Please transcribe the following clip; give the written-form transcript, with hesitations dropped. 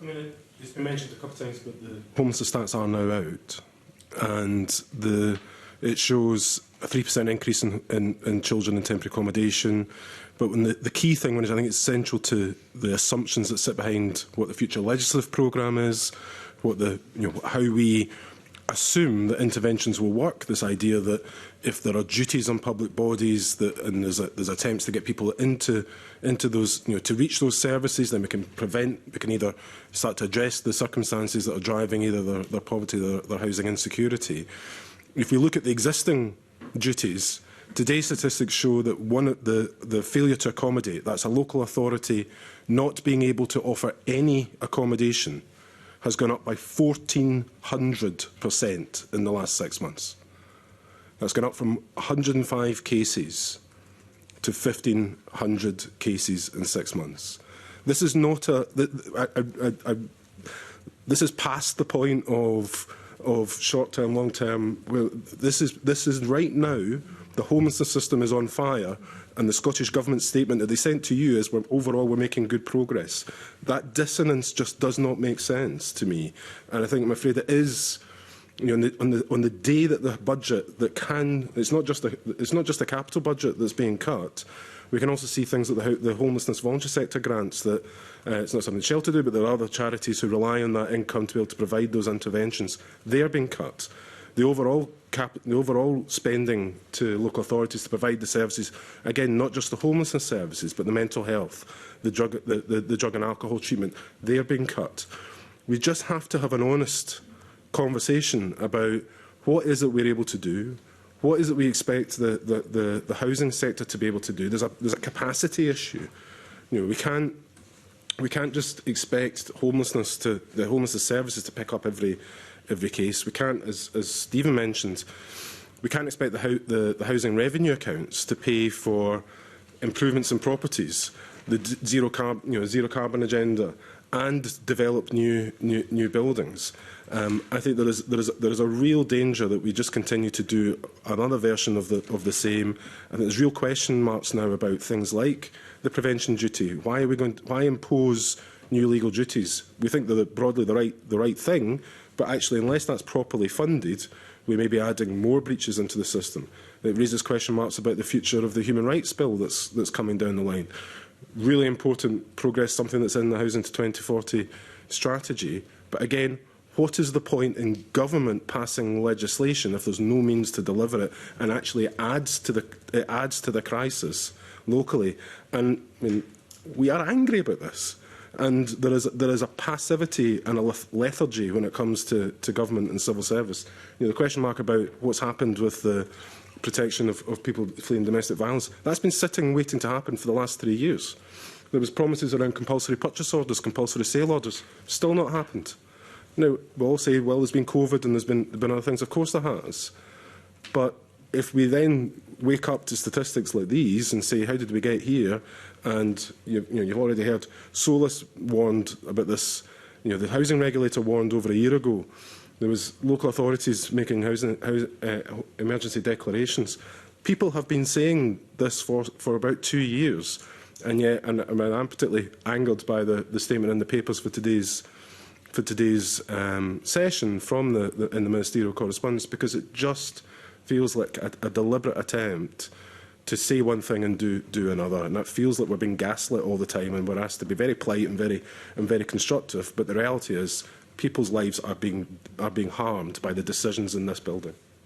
I mean, it's been mentioned a couple of times, but the homelessness stats are now out, and it shows a 3% increase in children in temporary accommodation. But when the key thing, which I think is central to the assumptions that sit behind what the future legislative programme is, how we assume that interventions will work, this idea that if there are duties on public bodies and there's attempts to get people into those, to reach those services, then we can either start to address the circumstances that are driving either their poverty or their housing insecurity. If we look at the existing duties, today's statistics show that the failure to accommodate, that's a local authority not being able to offer any accommodation, has gone up by 1,400% in the last 6 months. That's gone up from 105 cases to 1,500 cases in 6 months. This is not this is past the point of short-term, long-term. This is right now. The homelessness system is on fire, and the Scottish Government statement that they sent to you is overall we're making good progress. That dissonance just does not make sense to me, and I think I'm afraid it is. On the day that the budget it's not just a capital budget that's being cut. We can also see things like the homelessness voluntary sector grants that it's not something Shelter do, but there are other charities who rely on that income to be able to provide those interventions. They are being cut. The overall spending to local authorities to provide the services, again, not just the homelessness services, but the mental health, the drug and alcohol treatment, they are being cut. We just have to have an honest conversation about what is it we're able to do, what is it we expect the housing sector to be able to do. There's a capacity issue. We can't just expect the homelessness services to pick up every case. We can't, as Stephen mentioned, we can't expect the housing revenue accounts to pay for improvements in properties, the zero carbon agenda, and develop new buildings. I think there is a real danger that we just continue to do another version of the same. And there's real question marks now about things like the prevention duty. Why impose new legal duties? We think they're broadly the right thing, but actually, unless that's properly funded, we may be adding more breaches into the system. It raises question marks about the future of the human rights bill that's coming down the line. Really important progress, something that's in the Housing to 2040 strategy. But again, what is the point in government passing legislation if there's no means to deliver it, and actually adds to the crisis locally? And I mean, we are angry about this. And there is a passivity and a lethargy when it comes to government and civil service. The question mark about what's happened with the protection of people fleeing domestic violence, that's been sitting waiting to happen for the last 3 years. There was promises around compulsory purchase orders, compulsory sale orders, still not happened. Now, we'll all say, well, there's been COVID and there's been other things. Of course there has. But if we then wake up to statistics like these and say, how did we get here? And you've already heard Solus warned about this. The housing regulator warned over a year ago. There was local authorities making emergency declarations. People have been saying this for about 2 years, and yet, and I'm particularly angered by the statement in the papers for today's session from in the ministerial correspondence, because it just feels like a deliberate attempt to say one thing and do another, and that feels like we're being gaslit all the time, and we're asked to be very polite and very constructive. But the reality is, people's lives are being harmed by the decisions in this building.